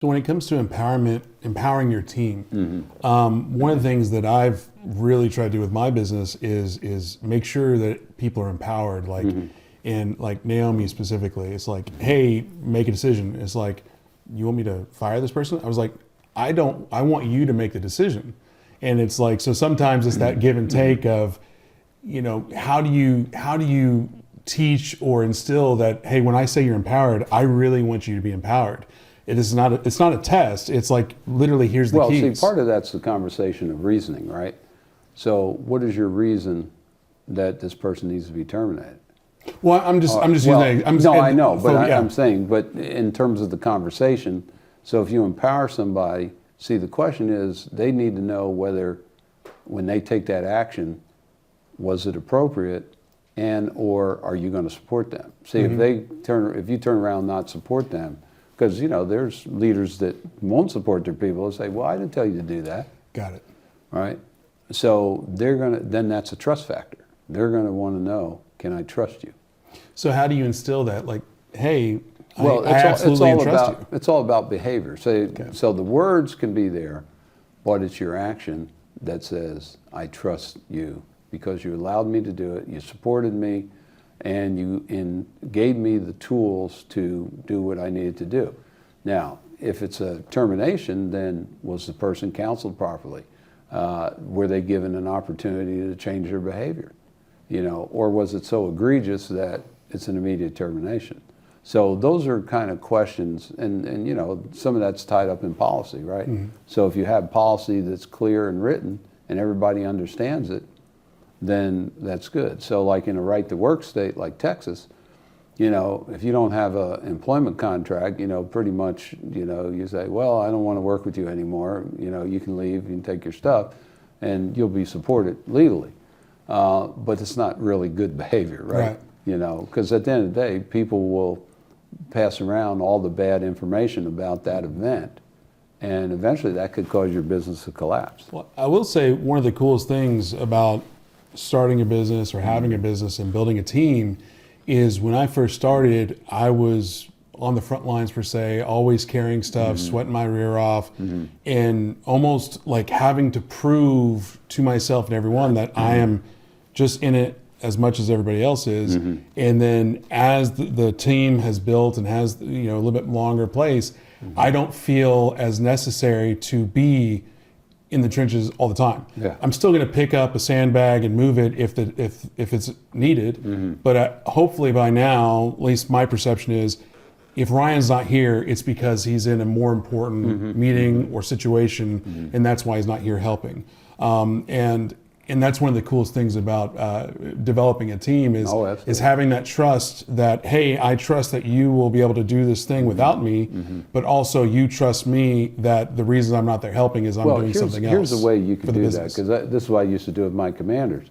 So when it comes to empowering your team, one of the things that I've really tried to do with my business is make sure that people are empowered. Like, and like Naomi specifically, it's like, hey, make a decision. It's like, you want me to fire this person? I was like, I want you to make the decision. And it's like, so sometimes it's that give and take of, how do you teach or instill that, hey, when I say you're empowered, I really want you to be empowered. It's not a test. It's like literally here's the keys. Well, see, part of that's the conversation of reasoning, right? So what is your reason that this person needs to be terminated? Well, I'm just using. I know, but I'm saying, but in terms of the conversation, so if you empower somebody, see, the question is they need to know whether, when they take that action, was it appropriate, and or are you going to support them? See, if you turn around and not support them, because there's leaders that won't support their people and say, well, I didn't tell you to do that. Got it. Right? So then that's a trust factor. They're going to want to know, can I trust you? So how do you instill that? Like, hey, I absolutely trust you. It's all about behavior. So the words can be there, but it's your action that says, I trust you because you allowed me to do it, you supported me, and you gave me the tools to do what I needed to do. Now, if it's a termination, then was the person counseled properly? Were they given an opportunity to change their behavior? Or was it so egregious that it's an immediate termination? So those are kind of questions, and some of that's tied up in policy, right? So if you have policy that's clear and written and everybody understands it, then that's good. So like in a right-to-work state like Texas, if you don't have an employment contract, pretty much, you say, well, I don't want to work with you anymore. You can leave, you can take your stuff, and you'll be supported legally. But it's not really good behavior, right? Because at the end of the day, people will pass around all the bad information about that event, and eventually that could cause your business to collapse. Well, I will say one of the coolest things about starting a business or having a business and building a team is when I first started, I was on the front lines per se, always carrying stuff, sweating my rear off, and almost like having to prove to myself and everyone that I am just in it as much as everybody else is. And then as the team has built and has a little bit longer place, I don't feel as necessary to be in the trenches all the time. I'm still going to pick up a sandbag and move it if it's needed. But hopefully by now, at least my perception is, if Ryan's not here, it's because he's in a more important meeting or situation, and that's why he's not here helping. And that's one of the coolest things about developing a team is having that trust that, hey, I trust that you will be able to do this thing without me, but also you trust me that the reason I'm not there helping is I'm doing something else. Here's the way you can do that, because this is what I used to do with my commanders.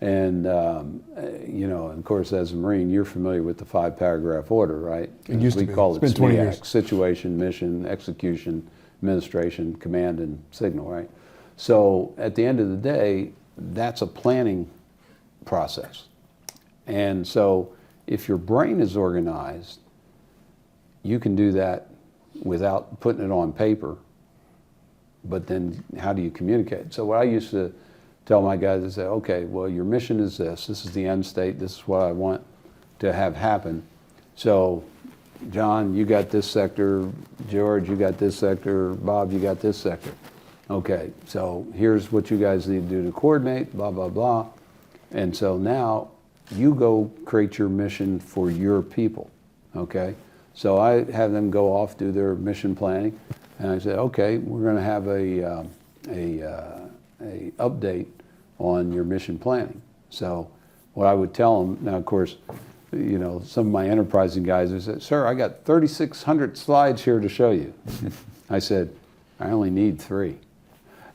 And, of course, as a Marine, you're familiar with the 5-paragraph order, right? It used to be. We call it SMEAC, 20 years. Situation, mission, execution, administration, command, and signal, right? So at the end of the day, that's a planning process. And so if your brain is organized, you can do that without putting it on paper. But then how do you communicate? So what I used to tell my guys is say, okay, well, your mission is this. This is the end state. This is what I want to have happen. So John, you got this sector. George, you got this sector. Bob, you got this sector. Okay, so here's what you guys need to do to coordinate, blah, blah, blah. And so now you go create your mission for your people, okay? So I have them go off, do their mission planning, and I say, okay, we're gonna have a update on your mission planning. So what I would tell them, now of course, some of my enterprising guys would say, sir, I got 3,600 slides here to show you. I said, I only need 3.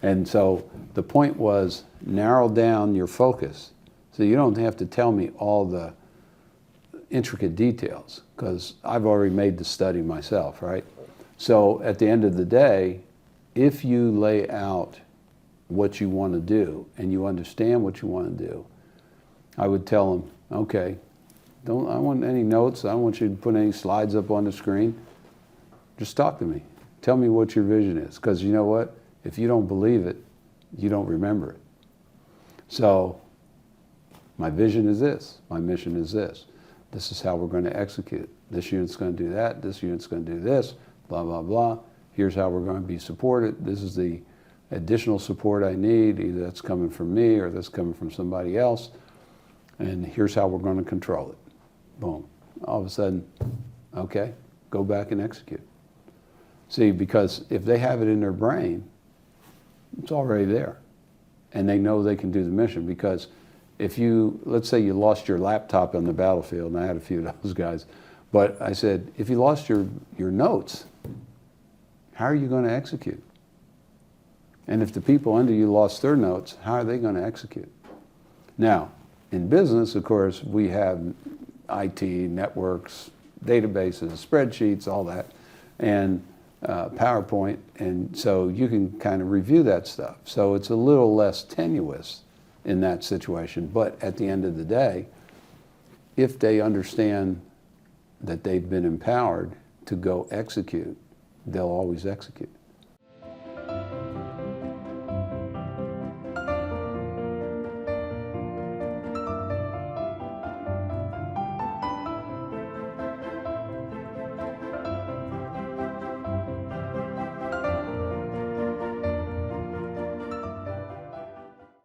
And so the point was narrow down your focus so you don't have to tell me all the intricate details, because I've already made the study myself, right? So at the end of the day, if you lay out what you want to do and you understand what you want to do, I would tell them, okay, I don't want any notes. I don't want you to put any slides up on the screen. Just talk to me. Tell me what your vision is. Because you know what? If you don't believe it, you don't remember it. So my vision is this. My mission is this. This is how we're going to execute. This unit's going to do that. This unit's going to do this. Blah, blah, blah. Here's how we're going to be supported. This is the additional support I need. Either that's coming from me or that's coming from somebody else. And here's how we're going to control it. Boom. All of a sudden, okay, go back and execute. See, because if they have it in their brain, it's already there. And they know they can do the mission. Because if you, let's say you lost your laptop on the battlefield, and I had a few of those guys, but I said, if you lost your notes, how are you going to execute? And if the people under you lost their notes, how are they going to execute? Now, in business, of course, we have IT, networks, databases, spreadsheets, all that, and PowerPoint, and so you can kind of review that stuff. So it's a little less tenuous in that situation, but at the end of the day, if they understand that they've been empowered to go execute, they'll always execute.